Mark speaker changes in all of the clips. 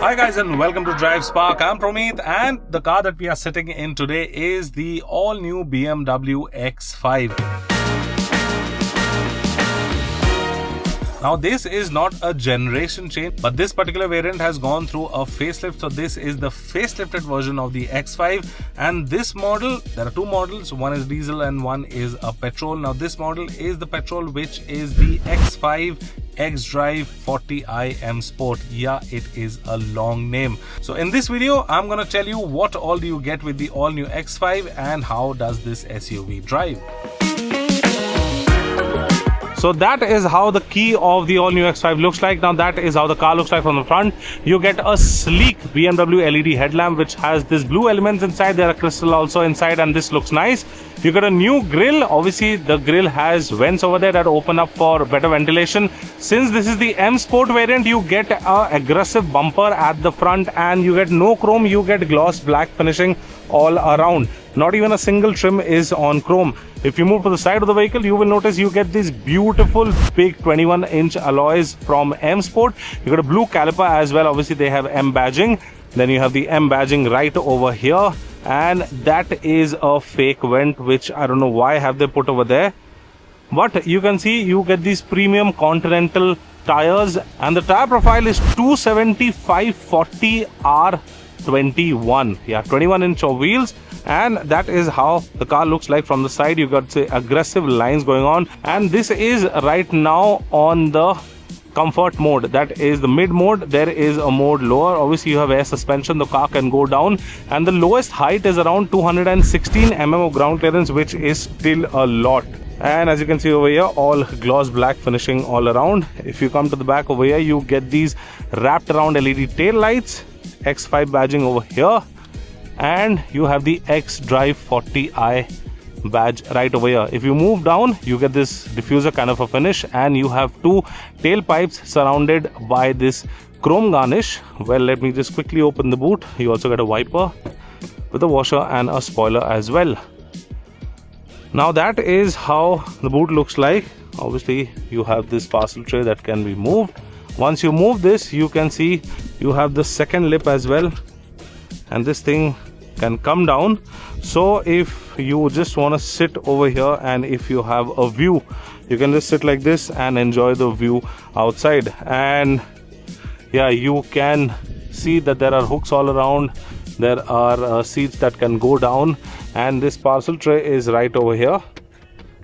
Speaker 1: Hi guys and welcome to Drive Spark. I'm Promeet and the car that we are sitting in today is the all new BMW X5. Now this is not a generation change, but this particular variant has gone through a facelift. So this is the facelifted version of the X5, and this model, there are two models, one is diesel and one is a petrol. Now this model is the petrol, which is the X5 X Drive40i M Sport. Yeah, it is a long name. So in this video, I'm gonna tell you what all do you get with the all new X5 and how does this SUV drive. So that is how the key of the all new X5 looks like. Now that is how the car looks like from the front. You get a sleek BMW LED headlamp which has this blue elements inside. There are crystal also inside and this looks nice. You got a new grille. Obviously the grille has vents over there that open up for better ventilation. Since this is the M Sport variant, you get a aggressive bumper at the front and you get no chrome, you get gloss black finishing all around. Not even a single trim is on chrome. If you move to the side of the vehicle, you will notice you get these beautiful big 21-inch alloys from M Sport. You got a blue caliper as well. Obviously they have M badging. Then you have the M badging right over here, and that is a fake vent which I don't know why have they put over there. But you can see you get these premium Continental tires, and the tire profile is 275/40 R21. Yeah, 21-inch of wheels. And that is how the car looks like from the side. You got say aggressive lines going on, and this is right now on the comfort mode. That is the mid mode. There is a mode lower. Obviously you have air suspension, the car can go down, and the lowest height is around 216 mm of ground clearance, which is still a lot. And as you can see over here, all gloss black finishing all around. If you come to the back over here, you get these wrapped around LED tail lights, X5 badging over here, and you have the X Drive40i badge right over here. If you move down, you get this diffuser kind of a finish, and you have two tailpipes surrounded by this chrome garnish. Well, let me just quickly open the boot. You also get a wiper with a washer and a spoiler as well. Now that is how the boot looks like. Obviously you have this parcel tray that can be moved. Once you move this, you can see you have the second lip as well, and this thing can come down. So if you just want to sit over here, and if you have a view, you can just sit like this and enjoy the view outside. And yeah, you can see that there are hooks all around. There are seats that can go down, and this parcel tray is right over here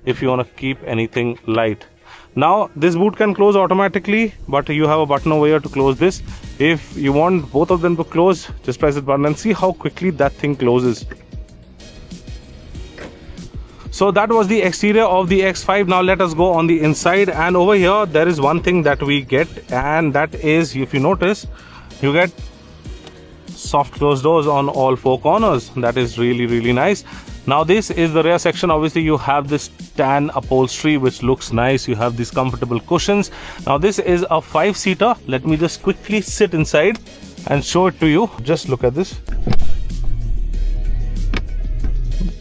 Speaker 1: if you want to keep anything light. Now this boot can close automatically, but you have a button over here to close this. If you want both of them to close, just press the button and see how quickly that thing closes. So that was the exterior of the X5. Now let us go on the inside, and over here there is one thing that we get, and that is, if you notice, you get soft closed doors on all four corners. That is really nice. Now this is the rear section. Obviously you have this tan upholstery which looks nice. You have these comfortable cushions. Now this is a 5-seater. Let me just quickly sit inside and show it to you. Just look at this.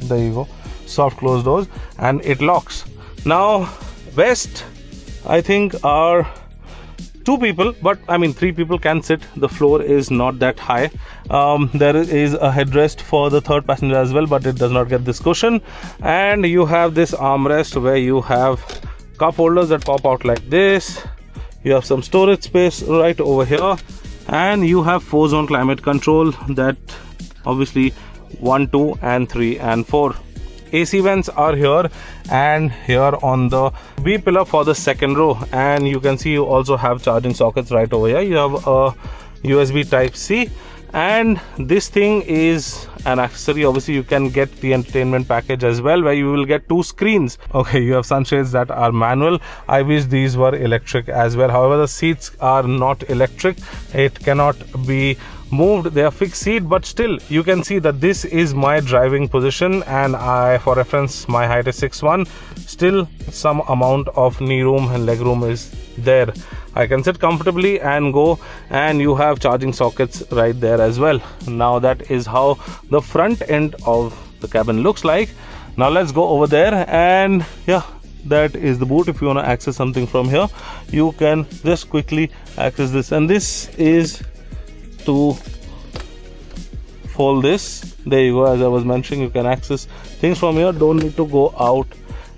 Speaker 1: There you go. Soft closed doors, and it locks. Now best, I think, are 2 people, but I mean 3 people can sit. The floor is not that high. There is a headrest for the third passenger as well, but it does not get this cushion. And you have this armrest where you have cup holders that pop out like this. You have some storage space right over here, and you have 4-zone climate control. That obviously 1, 2 and 3 and 4. AC vents are here and here on the B pillar for the second row, and you can see you also have charging sockets right over here. You have a USB type C, and this thing is an accessory. Obviously you can get the entertainment package as well, where you will get 2 screens. Okay, you have sunshades that are manual. I wish these were electric as well. However, the seats are not electric. It cannot be moved. They are fixed seat, but still you can see that this is my driving position, and for reference, my height is 6'1". Still some amount of knee room and leg room is there. I can sit comfortably and go, and you have charging sockets right there as well. Now that is how the front end of the cabin looks like. Now let's go over there, and yeah, that is the boot. If you want to access something from here, you can just quickly access this, and this is to fold this. There you go. As I was mentioning, you can access things from here. Don't need to go out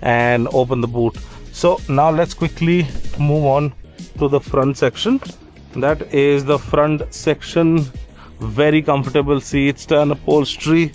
Speaker 1: and open the boot. So now let's quickly move on to the front section. That is the front section. Very comfortable seats and upholstery.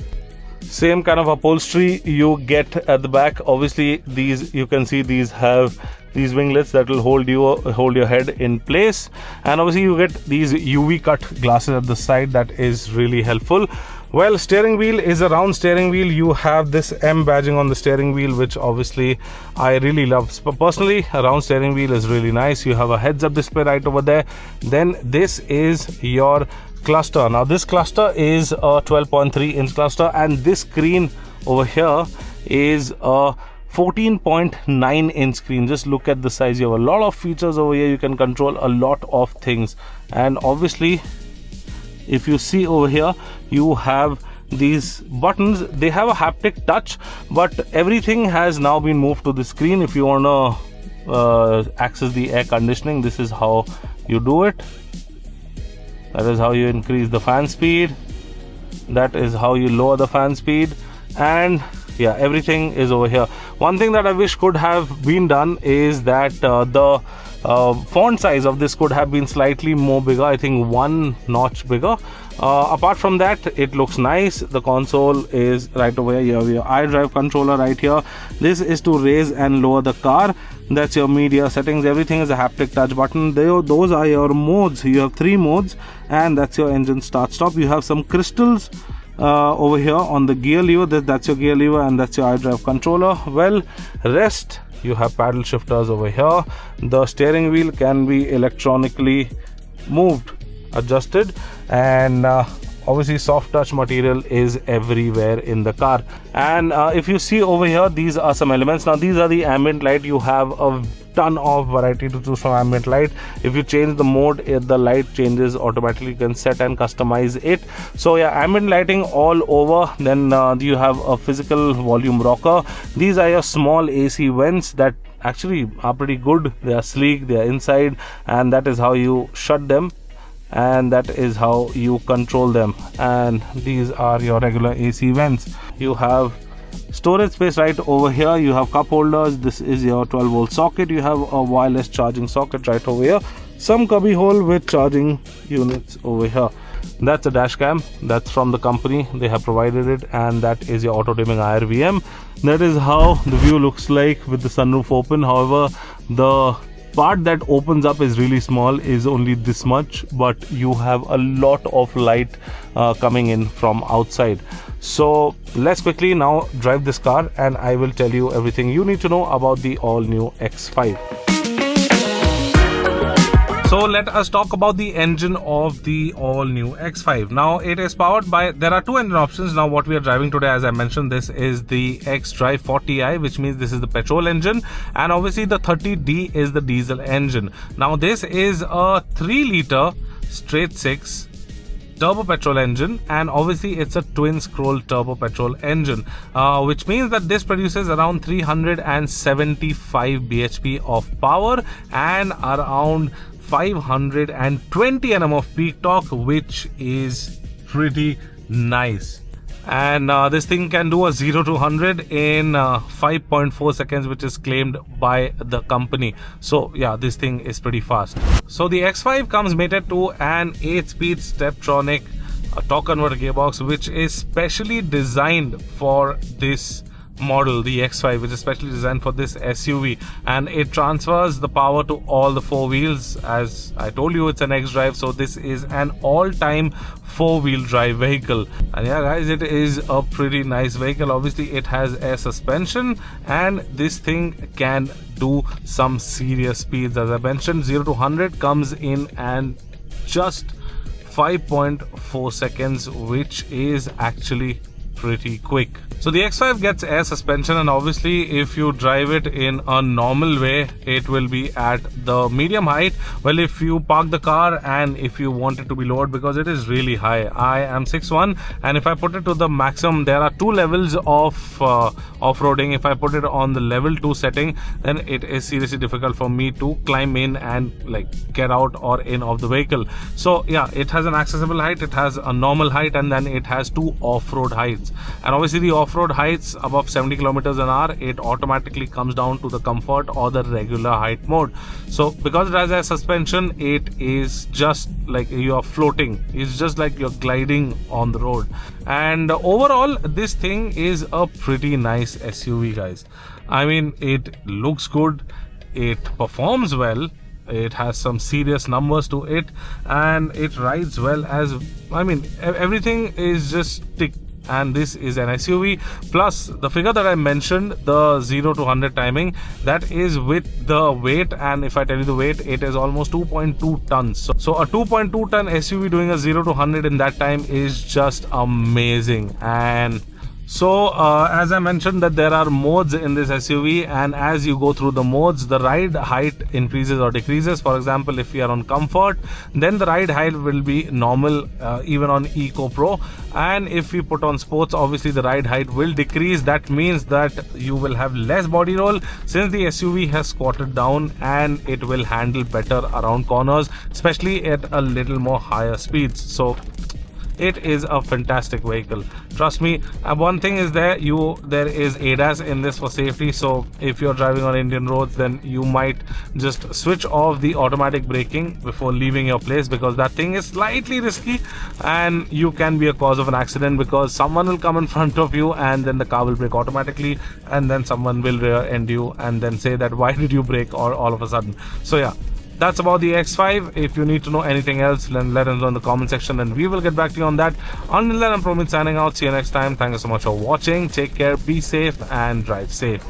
Speaker 1: Same kind of upholstery you get at the back. Obviously, these, you can see, these have these winglets that will hold your head in place, and obviously you get these UV cut glasses at the side. That is really helpful. Well, steering wheel is a round steering wheel. You have this M badging on the steering wheel, which obviously I really love. But personally, a round steering wheel is really nice. You have a heads-up display right over there. Then this is your cluster. Now this cluster is a 12.3 inch cluster, and this screen over here is a 14.9 inch screen. Just look at the size. You have a lot of features over here. You can control a lot of things, and obviously if you see over here, you have these buttons. They have a haptic touch, but everything has now been moved to the screen. If you want to access the air conditioning, this is how you do it. That is how you increase the fan speed. That is how you lower the fan speed. And yeah, everything is over here. One thing that I wish could have been done is that the font size of this could have been slightly more bigger. I think 1 notch bigger. Apart from that, it looks nice. The console is right over here. You have your iDrive controller right here. This is to raise and lower the car. That's your media settings. Everything is a haptic touch button. Those are your modes. You have 3 modes, and that's your engine start stop. You have some crystals over here on the gear lever. That's your gear lever, and that's your iDrive controller. Well, rest, you have paddle shifters over here. The steering wheel can be electronically moved, adjusted, and obviously soft touch material is everywhere in the car. And if you see over here, these are some elements. Now these are the ambient light. You have a ton of variety to choose from ambient light. If you change the mode, the light changes automatically. You can set and customize it. So yeah, ambient lighting all over. Then you have a physical volume rocker. These are your small AC vents that actually are pretty good. They are sleek, they are inside, and that is how you shut them, and that is how you control them. And these are your regular AC vents. You have storage space right over here. You have cup holders. This is your 12 volt socket. You have a wireless charging socket right over here. Some cubby hole with charging units over here. That's a dash cam. That's from the company. They have provided it, and that is your auto dimming IRVM. That is how the view looks like with the sunroof open. However, the part that opens up is really small, is only this much, but you have a lot of light coming in from outside. So let's quickly now drive this car, and I will tell you everything you need to know about the all new X5. So let us talk about the engine of the all new X5. Now it is powered by, there are 2 engine options. Now what we are driving today, as I mentioned, this is the Drive40i, which means this is the petrol engine, and obviously the 30D is the diesel engine. Now this is a 3-liter straight 6 turbo petrol engine, and obviously it's a twin scroll turbo petrol engine, which means that this produces around 375 bhp of power and around 520 Nm of peak torque, which is pretty nice. And this thing can do a 0 to 100 in 5.4 seconds, which is claimed by the company. So yeah, this thing is pretty fast. So the X5 comes mated to an 8-speed Steptronic torque converter gearbox, which is specially designed for this model, the X5, which is specially designed for this SUV, and it transfers the power to all the 4 wheels. As I told you, it's an X-Drive, so this is an all-time 4-wheel drive vehicle. And yeah guys, it is a pretty nice vehicle. Obviously it has air suspension, and this thing can do some serious speeds. As I mentioned, 0 to 100 comes in and just 5.4 seconds, which is actually pretty quick. So the X5 gets air suspension, and obviously if you drive it in a normal way, it will be at the medium height. Well, if you park the car and if you want it to be lowered, because it is really high, I am 6'1", and if I put it to the maximum, there are two levels of off-roading. If I put it on the level 2 setting, then it is seriously difficult for me to climb in and like get out or in of the vehicle. So yeah, it has an accessible height, it has a normal height, and then it has two off-road heights. And obviously the off-road heights above 70 kilometers an hour, it automatically comes down to the comfort or the regular height mode. So because it has a suspension, it is just like you're floating, it's just like you're gliding on the road. And overall, this thing is a pretty nice SUV, guys. I mean, it looks good, it performs well, it has some serious numbers to it, and it rides well as, I mean, everything is just tick. And this is an SUV. Plus the figure that I mentioned, the 0 to 100 timing, that is with the weight, and if I tell you the weight, it is almost 2.2 tons. So a 2.2 ton SUV doing a 0 to 100 in that time is just amazing. And so as I mentioned that there are modes in this SUV, and as you go through the modes, the ride height increases or decreases. For example, if you are on comfort, then the ride height will be normal, even on Eco Pro. And if we put on sports, obviously the ride height will decrease. That means that you will have less body roll, since the SUV has squatted down, and it will handle better around corners, especially at a little more higher speeds. So it is a fantastic vehicle, trust me. One thing is there is ADAS in this for safety. So if you're driving on Indian roads, then you might just switch off the automatic braking before leaving your place, because that thing is slightly risky and you can be a cause of an accident, because someone will come in front of you and then the car will brake automatically, and then someone will rear end you and then say that why did you brake all of a sudden. So yeah, that's about the X5. If you need to know anything else, then let us know in the comment section and we will get back to you on that. Until then, I'm Promit signing out. See you next time. Thank you so much for watching. Take care, be safe and drive safe.